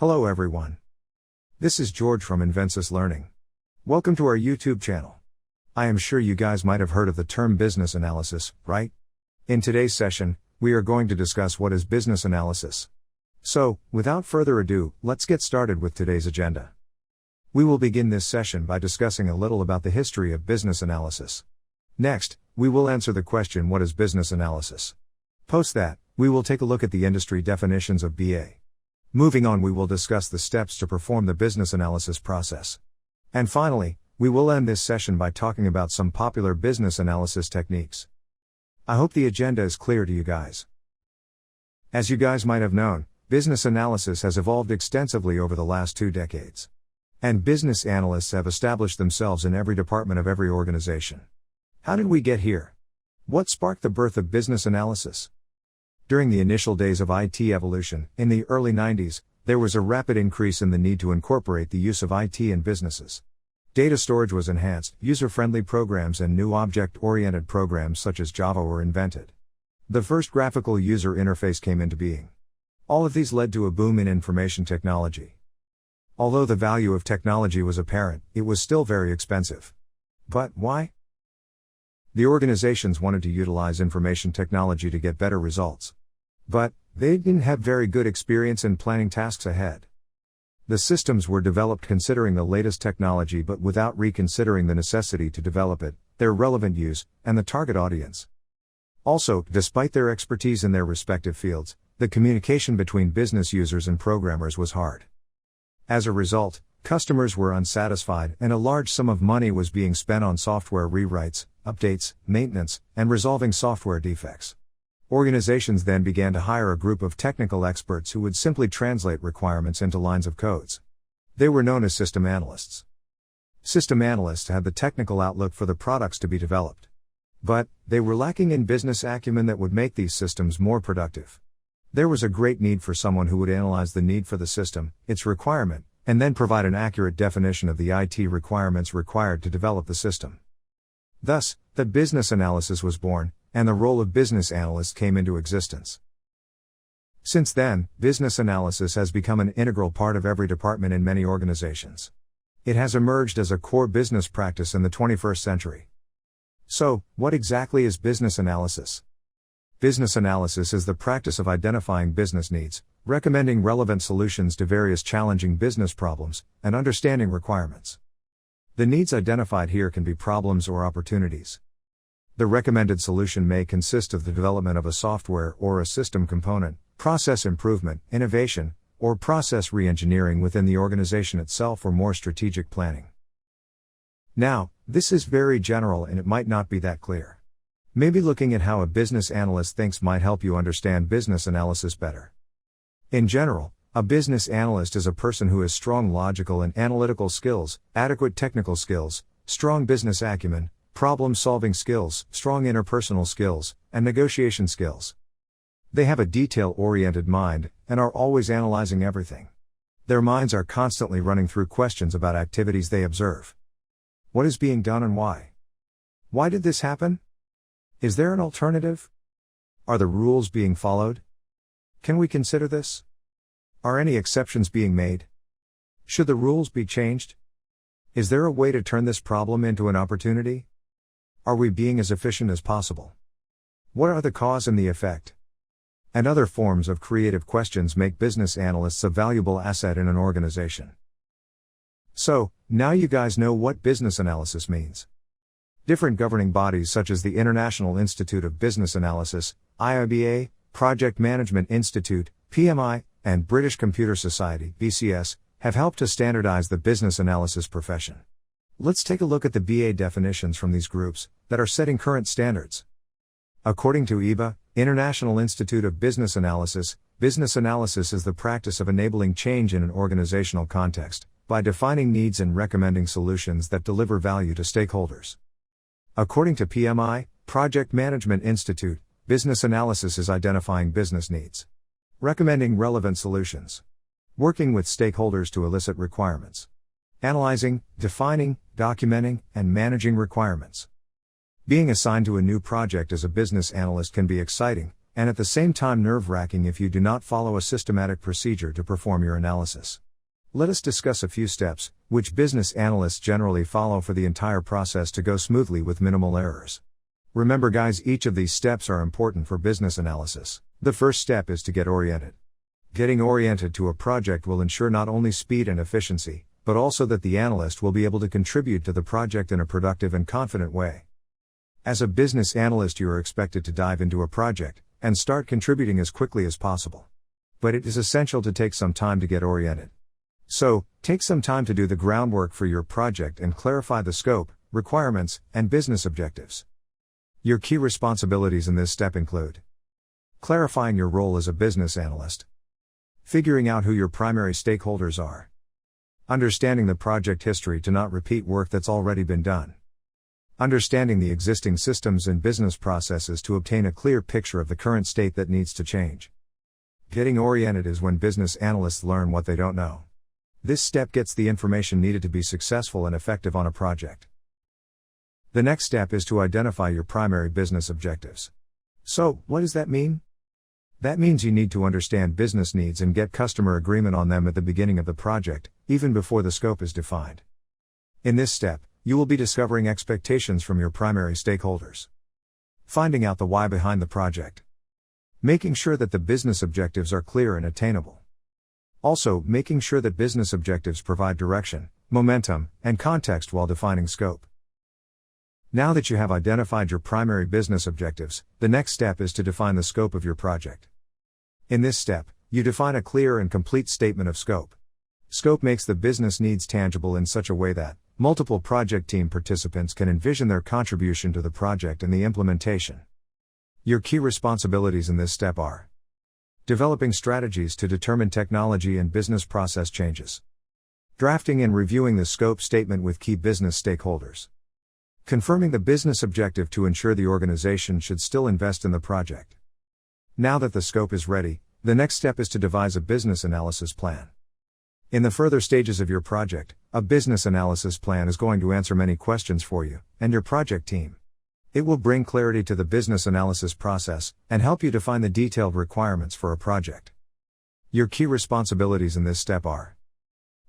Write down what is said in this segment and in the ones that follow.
Hello everyone. This is George from Invensis Learning. Welcome to our YouTube channel. I am sure you guys might have heard of the term business analysis, right? In today's session, we are going to discuss what is business analysis. So, without further ado, let's get started with today's agenda. We will begin this session by discussing a little about the history of business analysis. Next, we will answer the question, what is business analysis? Post that, we will take a look at the industry definitions of BA. Moving on, we will discuss the steps to perform the business analysis process. And finally, we will end this session by talking about some popular business analysis techniques. I hope the agenda is clear to you guys. As you guys might have known, business analysis has evolved extensively over the last 2 decades. And business analysts have established themselves in every department of every organization. How did we get here? What sparked the birth of business analysis? During the initial days of IT evolution, in the early 90s, there was a rapid increase in the need to incorporate the use of IT in businesses. Data storage was enhanced, user-friendly programs and new object-oriented programs such as Java were invented. The first graphical user interface came into being. All of these led to a boom in information technology. Although the value of technology was apparent, it was still very expensive. But why? The organizations wanted to utilize information technology to get better results. But they didn't have very good experience in planning tasks ahead. The systems were developed considering the latest technology but without reconsidering the necessity to develop it, their relevant use, and the target audience. Also, despite their expertise in their respective fields, the communication between business users and programmers was hard. As a result, customers were unsatisfied and a large sum of money was being spent on software rewrites, updates, maintenance, and resolving software defects. Organizations then began to hire a group of technical experts who would simply translate requirements into lines of codes. They were known as system analysts. System analysts had the technical outlook for the products to be developed. But they were lacking in business acumen that would make these systems more productive. There was a great need for someone who would analyze the need for the system, its requirement, and then provide an accurate definition of the IT requirements required to develop the system. Thus, the business analysis was born, and the role of business analysts came into existence. Since then, business analysis has become an integral part of every department in many organizations. It has emerged as a core business practice in the 21st century. So, what exactly is business analysis? Business analysis is the practice of identifying business needs, recommending relevant solutions to various challenging business problems, and understanding requirements. The needs identified here can be problems or opportunities. The recommended solution may consist of the development of a software or a system component, process improvement, innovation, or process re-engineering within the organization itself or more strategic planning. Now, this is very general and it might not be that clear. Maybe looking at how a business analyst thinks might help you understand business analysis better. In general, a business analyst is a person who has strong logical and analytical skills, adequate technical skills, strong business acumen, problem-solving skills, strong interpersonal skills, and negotiation skills. They have a detail-oriented mind, and are always analyzing everything. Their minds are constantly running through questions about activities they observe. What is being done and why? Why did this happen? Is there an alternative? Are the rules being followed? Can we consider this? Are any exceptions being made? Should the rules be changed? Is there a way to turn this problem into an opportunity? Are we being as efficient as possible? What are the cause and the effect? And other forms of creative questions make business analysts a valuable asset in an organization. So, now you guys know what business analysis means. Different governing bodies such as the International Institute of Business Analysis, IIBA, Project Management Institute, PMI, and British Computer Society, BCS, have helped to standardize the business analysis profession. Let's take a look at the BA definitions from these groups that are setting current standards. According to IBA, International Institute of Business Analysis is the practice of enabling change in an organizational context by defining needs and recommending solutions that deliver value to stakeholders. According to PMI, Project Management Institute, business analysis is identifying business needs, recommending relevant solutions, working with stakeholders to elicit requirements, analyzing, defining, documenting, and managing requirements. Being assigned to a new project as a business analyst can be exciting, and at the same time nerve-wracking if you do not follow a systematic procedure to perform your analysis. Let us discuss a few steps, which business analysts generally follow for the entire process to go smoothly with minimal errors. Remember guys, each of these steps are important for business analysis. The first step is to get oriented. Getting oriented to a project will ensure not only speed and efficiency, but also that the analyst will be able to contribute to the project in a productive and confident way. As a business analyst, you are expected to dive into a project and start contributing as quickly as possible. But it is essential to take some time to get oriented. So, take some time to do the groundwork for your project and clarify the scope, requirements, and business objectives. Your key responsibilities in this step include clarifying your role as a business analyst, figuring out who your primary stakeholders are, understanding the project history to not repeat work that's already been done, understanding the existing systems and business processes to obtain a clear picture of the current state that needs to change. Getting oriented is when business analysts learn what they don't know. This step gets the information needed to be successful and effective on a project. The next step is to identify your primary business objectives. So, what does that mean? That means you need to understand business needs and get customer agreement on them at the beginning of the project, even before the scope is defined. In this step, you will be discovering expectations from your primary stakeholders, finding out the why behind the project, making sure that the business objectives are clear and attainable. Also, making sure that business objectives provide direction, momentum, and context while defining scope. Now that you have identified your primary business objectives, the next step is to define the scope of your project. In this step, you define a clear and complete statement of scope. Scope makes the business needs tangible in such a way that multiple project team participants can envision their contribution to the project and the implementation. Your key responsibilities in this step are developing strategies to determine technology and business process changes, drafting and reviewing the scope statement with key business stakeholders, confirming the business objective to ensure the organization should still invest in the project. Now that the scope is ready, the next step is to devise a business analysis plan. In the further stages of your project, a business analysis plan is going to answer many questions for you and your project team. It will bring clarity to the business analysis process and help you define the detailed requirements for a project. Your key responsibilities in this step are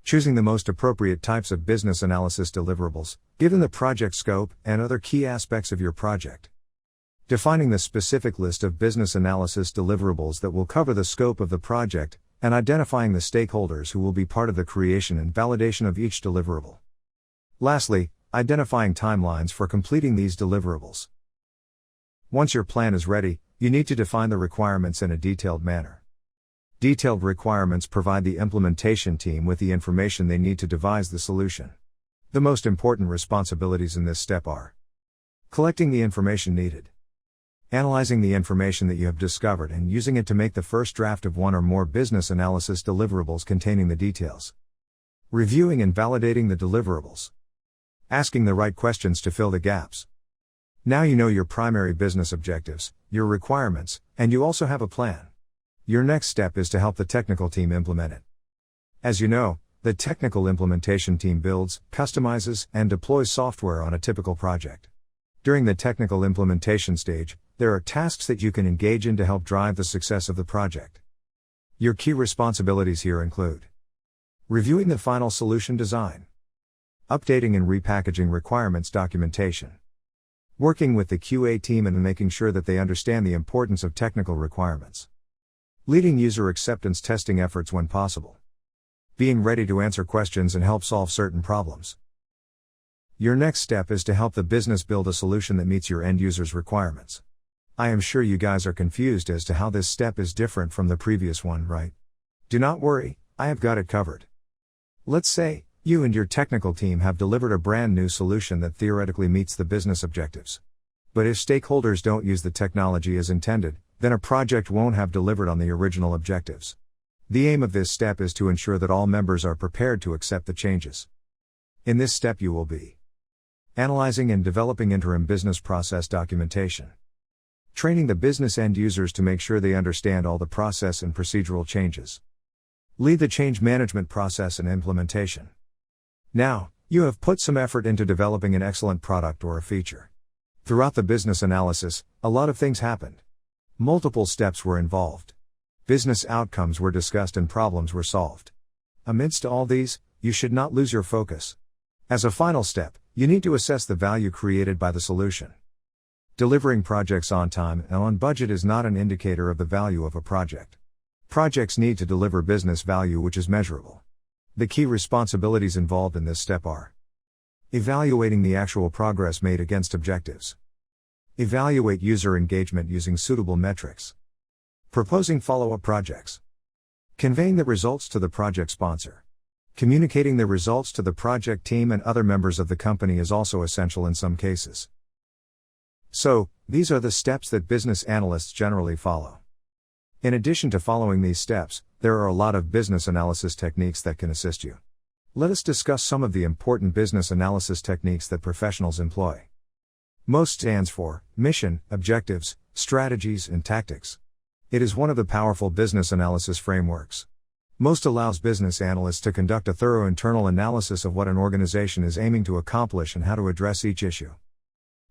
choosing the most appropriate types of business analysis deliverables, given the project scope and other key aspects of your project, defining the specific list of business analysis deliverables that will cover the scope of the project, and identifying the stakeholders who will be part of the creation and validation of each deliverable. Lastly, identifying timelines for completing these deliverables. Once your plan is ready, you need to define the requirements in a detailed manner. Detailed requirements provide the implementation team with the information they need to devise the solution. The most important responsibilities in this step are collecting the information needed, analyzing the information that you have discovered and using it to make the first draft of one or more business analysis deliverables containing the details, reviewing and validating the deliverables, asking the right questions to fill the gaps. Now you know your primary business objectives, your requirements, and you also have a plan. Your next step is to help the technical team implement it. As you know, the technical implementation team builds, customizes, and deploys software on a typical project. During the technical implementation stage, there are tasks that you can engage in to help drive the success of the project. Your key responsibilities here include reviewing the final solution design, updating and repackaging requirements documentation, working with the QA team and making sure that they understand the importance of technical requirements, leading user acceptance testing efforts when possible, being ready to answer questions and help solve certain problems. Your next step is to help the business build a solution that meets your end user's requirements. I am sure you guys are confused as to how this step is different from the previous one, right? Do not worry, I have got it covered. Let's say, you and your technical team have delivered a brand new solution that theoretically meets the business objectives. But if stakeholders don't use the technology as intended, then a project won't have delivered on the original objectives. The aim of this step is to ensure that all members are prepared to accept the changes. In this step you will be analyzing and developing interim business process documentation, training the business end users to make sure they understand all the process and procedural changes, lead the change management process and implementation. Now, you have put some effort into developing an excellent product or a feature. Throughout the business analysis, a lot of things happened. Multiple steps were involved. Business outcomes were discussed and problems were solved. Amidst all these, you should not lose your focus. As a final step, you need to assess the value created by the solution. Delivering projects on time and on budget is not an indicator of the value of a project. Projects need to deliver business value which is measurable. The key responsibilities involved in this step are: evaluating the actual progress made against objectives. Evaluate user engagement using suitable metrics. Proposing follow-up projects. Conveying the results to the project sponsor. Communicating the results to the project team and other members of the company is also essential in some cases. So, these are the steps that business analysts generally follow. In addition to following these steps, there are a lot of business analysis techniques that can assist you. Let us discuss some of the important business analysis techniques that professionals employ. MOST stands for Mission, Objectives, Strategies, and Tactics. It is one of the powerful business analysis frameworks. MOST allows business analysts to conduct a thorough internal analysis of what an organization is aiming to accomplish and how to address each issue.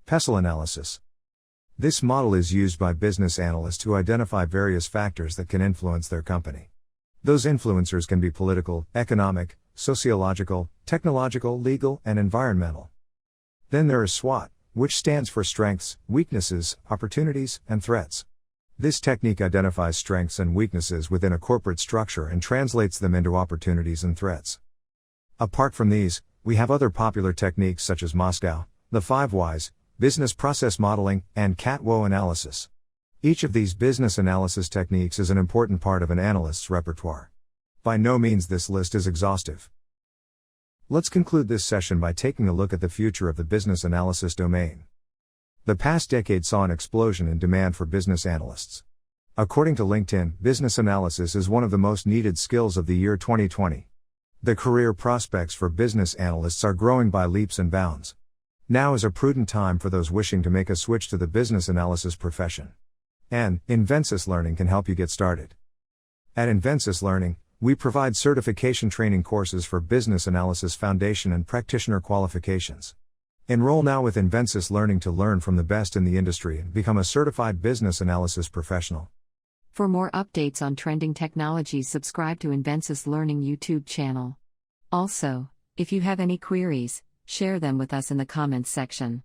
PESTLE analysis. This model is used by business analysts to identify various factors that can influence their company. Those influencers can be political, economic, sociological, technological, legal, and environmental. Then there is SWOT, which stands for strengths, weaknesses, opportunities, and threats. This technique identifies strengths and weaknesses within a corporate structure and translates them into opportunities and threats. Apart from these, we have other popular techniques such as Moscow, the 5 Whys, business process modeling, and CAT-WO analysis. Each of these business analysis techniques is an important part of an analyst's repertoire. By no means this list is exhaustive. Let's conclude this session by taking a look at the future of the business analysis domain. The past decade saw an explosion in demand for business analysts. According to LinkedIn, business analysis is one of the most needed skills of the year 2020. The career prospects for business analysts are growing by leaps and bounds. Now is a prudent time for those wishing to make a switch to the business analysis profession. And Invensis Learning can help you get started. At Invensis Learning, we provide certification training courses for business analysis foundation and practitioner qualifications. Enroll now with Invensis Learning to learn from the best in the industry and become a certified business analysis professional. For more updates on trending technologies, subscribe to Invensis Learning YouTube channel. Also, if you have any queries, share them with us in the comments section.